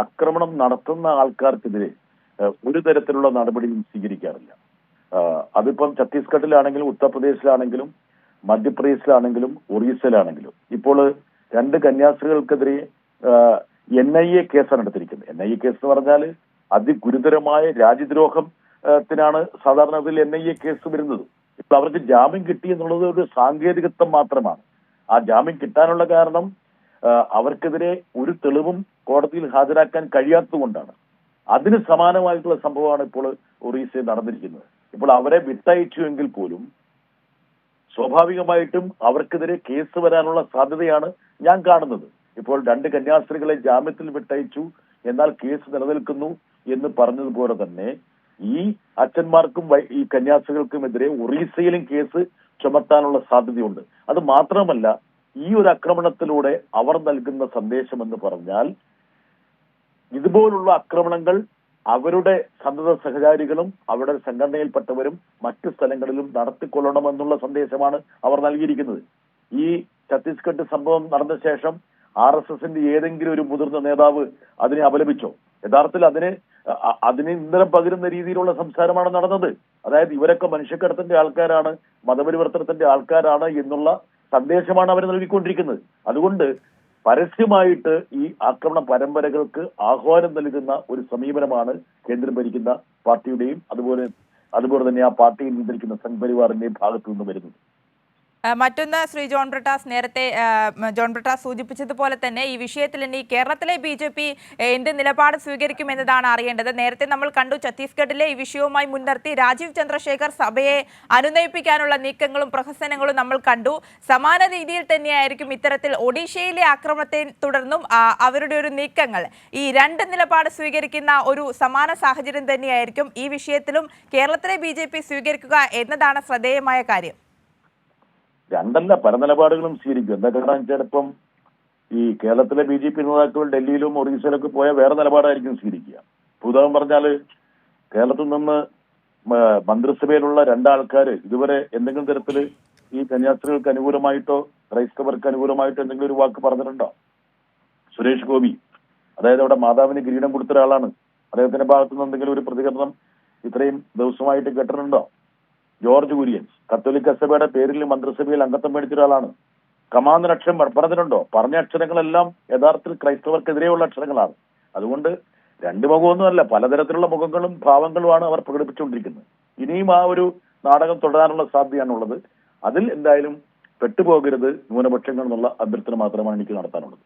ആക്രമണം നടത്തുന്ന ആൾക്കാർക്കെതിരെ ഒരു തരത്തിലുള്ള നടപടിയും സ്വീകരിക്കാറില്ല. അതിപ്പം ഛത്തീസ്ഗഡിലാണെങ്കിലും ഉത്തർപ്രദേശിലാണെങ്കിലും മധ്യപ്രദേശിലാണെങ്കിലും ഒറീസയിലാണെങ്കിലും ഇപ്പോൾ 2 കന്യാസ്ത്രീകൾക്കെതിരെ NIA കേസാണ് എടുത്തിരിക്കുന്നത്. NIA കേസ് എന്ന് പറഞ്ഞാൽ അതിഗുരുതരമായ രാജ്യദ്രോഹത്തിനാണ് സാധാരണത്തിൽ NIA കേസ് വരുന്നത്. ഇപ്പോൾ അവർക്ക് ജാമ്യം കിട്ടി എന്നുള്ളത് ഒരു സാങ്കേതികത്വം മാത്രമാണ്. ആ ജാമ്യം കിട്ടാനുള്ള കാരണം അവർക്കെതിരെ ഒരു തെളിവും കോടതിയിൽ ഹാജരാക്കാൻ കഴിയാത്തതുകൊണ്ടാണ്. അതിന് സമാനമായിട്ടുള്ള സംഭവമാണ് ഇപ്പോൾ ഒറീസയിൽ നടന്നിരിക്കുന്നത്. ഇപ്പോൾ അവരെ വിട്ടയച്ചു എങ്കിൽ പോലും സ്വാഭാവികമായിട്ടും അവർക്കെതിരെ കേസ് വരാനുള്ള സാധ്യതയാണ് ഞാൻ കാണുന്നത്. ഇപ്പോൾ 2 കന്യാസ്ത്രീകളെ ജാമ്യത്തിൽ വിട്ടയച്ചു, എന്നാൽ കേസ് നിലനിൽക്കുന്നു എന്ന് പറഞ്ഞതുപോലെ തന്നെ ഈ അച്ഛന്മാർക്കും ഈ കന്യാസ്ത്രീകൾക്കുമെതിരെ ഒറീസയിലും കേസ് ചുമത്താനുള്ള സാധ്യതയുണ്ട്. അത് മാത്രമല്ല, ഈ ഒരു ആക്രമണത്തിലൂടെ അവർ നൽകുന്ന സന്ദേശം എന്ന് പറഞ്ഞാൽ ഇതുപോലുള്ള ആക്രമണങ്ങൾ അവരുടെ സന്നദ്ധ സഹചാരികളും അവരുടെ സംഘടനയിൽപ്പെട്ടവരും മറ്റു സ്ഥലങ്ങളിലും നടത്തിക്കൊള്ളണമെന്നുള്ള സന്ദേശമാണ് അവർ നൽകിയിരിക്കുന്നത്. ഈ ഛത്തീസ്ഗഡ് സംഭവം നടന്ന ശേഷം RSSന്റെ ഏതെങ്കിലും ഒരു മുതിർന്ന നേതാവ് അതിനെ അപലപിച്ചോ? യഥാർത്ഥത്തിൽ അതിന് ഇന്ധനം പകരുന്ന രീതിയിലുള്ള സംസാരമാണ് നടന്നത്. അതായത് ഇവരൊക്കെ മനുഷ്യക്കടത്തിന്റെ ആൾക്കാരാണ്, മതപരിവർത്തനത്തിന്റെ ആൾക്കാരാണ് എന്നുള്ള സന്ദേശമാണ് അവർ നൽകിക്കൊണ്ടിരിക്കുന്നത്. അതുകൊണ്ട് പരസ്യമായിട്ട് ഈ ആക്രമണ പരമ്പരകൾക്ക് ആഹ്വാനം നൽകുന്ന ഒരു സമീപനമാണ് കേന്ദ്രം ഭരിക്കുന്ന പാർട്ടിയുടെയും അതുപോലെ തന്നെ ആ പാർട്ടിയിൽ നിയന്ത്രിക്കുന്ന സംഘ്പരിവാറിന്റെയും ഭാഗത്തു നിന്ന് വരുന്നത്. മറ്റൊന്ന്, ശ്രീ ജോൺ ബ്രിട്ടാസ്, നേരത്തെ ജോൺ ബ്രിട്ടാസ് സൂചിപ്പിച്ചതുപോലെ തന്നെ ഈ വിഷയത്തിൽ ഇനി കേരളത്തിലെ BJP എന്ത് നിലപാട് സ്വീകരിക്കുമെന്നതാണ് അറിയേണ്ടത്. നേരത്തെ നമ്മൾ കണ്ടു, ഛത്തീസ്ഗഡിലെ ഈ വിഷയവുമായി മുൻനിർത്തി രാജീവ് ചന്ദ്രശേഖർ സഭയെ അനുനയിപ്പിക്കാനുള്ള നീക്കങ്ങളും പ്രഹസനങ്ങളും നമ്മൾ കണ്ടു. സമാന രീതിയിൽ തന്നെയായിരിക്കും ഇത്തരത്തിൽ ഒഡീഷയിലെ ആക്രമണത്തെ തുടർന്നും അവരുടെ ഒരു നീക്കങ്ങൾ. ഈ 2 നിലപാട് സ്വീകരിക്കുന്ന ഒരു സമാന സാഹചര്യം തന്നെയായിരിക്കും ഈ വിഷയത്തിലും കേരളത്തിലെ BJP സ്വീകരിക്കുക എന്നതാണ് ശ്രദ്ധേയമായ കാര്യം. 2 പല നിലപാടുകളും സ്വീകരിക്കും. എന്താ കാരണം ചിലപ്പം ഈ കേരളത്തിലെ BJP നേതാക്കൾ ഡൽഹിയിലും ഒറീസയിലൊക്കെ പോയ വേറെ നിലപാടായിരിക്കും സ്വീകരിക്കുക. ഉദാഹരണം പറഞ്ഞാൽ കേരളത്തിൽ നിന്ന് മന്ത്രിസഭയിലുള്ള 2 ആൾക്കാർ ഇതുവരെ എന്തെങ്കിലും തരത്തിൽ ഈ കന്യാസ്ത്രീകൾക്ക് അനുകൂലമായിട്ടോ ക്രൈസ്തവർക്ക് അനുകൂലമായിട്ടോ എന്തെങ്കിലും ഒരു വാക്ക് പറഞ്ഞിട്ടുണ്ടോ? സുരേഷ് ഗോപി, അതായത് അവിടെ മാതാവിന് കിരീടം കൊടുത്ത ഒരാളാണ്. അദ്ദേഹത്തിന്റെ ഭാഗത്തു നിന്ന് എന്തെങ്കിലും ഒരു പ്രതികരണം ഇത്രയും ദിവസമായിട്ട് കേട്ടിട്ടുണ്ടോ? ജോർജ് കുര്യൻ കത്തോലിക്ക സഭയുടെ പേരിൽ മന്ത്രിസഭയിൽ അംഗത്വം മേടിച്ച ഒരാളാണ്. കമാന്നൊരു അക്ഷരം പറഞ്ഞിട്ടുണ്ടോ? പറഞ്ഞ അക്ഷരങ്ങളെല്ലാം യഥാർത്ഥത്തിൽ ക്രൈസ്തവർക്കെതിരെയുള്ള അക്ഷരങ്ങളാണ്. അതുകൊണ്ട് 2 മുഖമൊന്നുമല്ല, പലതരത്തിലുള്ള മുഖങ്ങളും ഭാവങ്ങളുമാണ് അവർ പ്രകടിപ്പിച്ചുകൊണ്ടിരിക്കുന്നത്. ഇനിയും ആ ഒരു നാടകം തുടരാനുള്ള സാധ്യതയാണുള്ളത്. അതിൽ എന്തായാലും പെട്ടുപോകരുത് ന്യൂനപക്ഷങ്ങൾ എന്നുള്ള അഭ്യർത്ഥന മാത്രമാണ് എനിക്ക് നടത്താനുള്ളത്.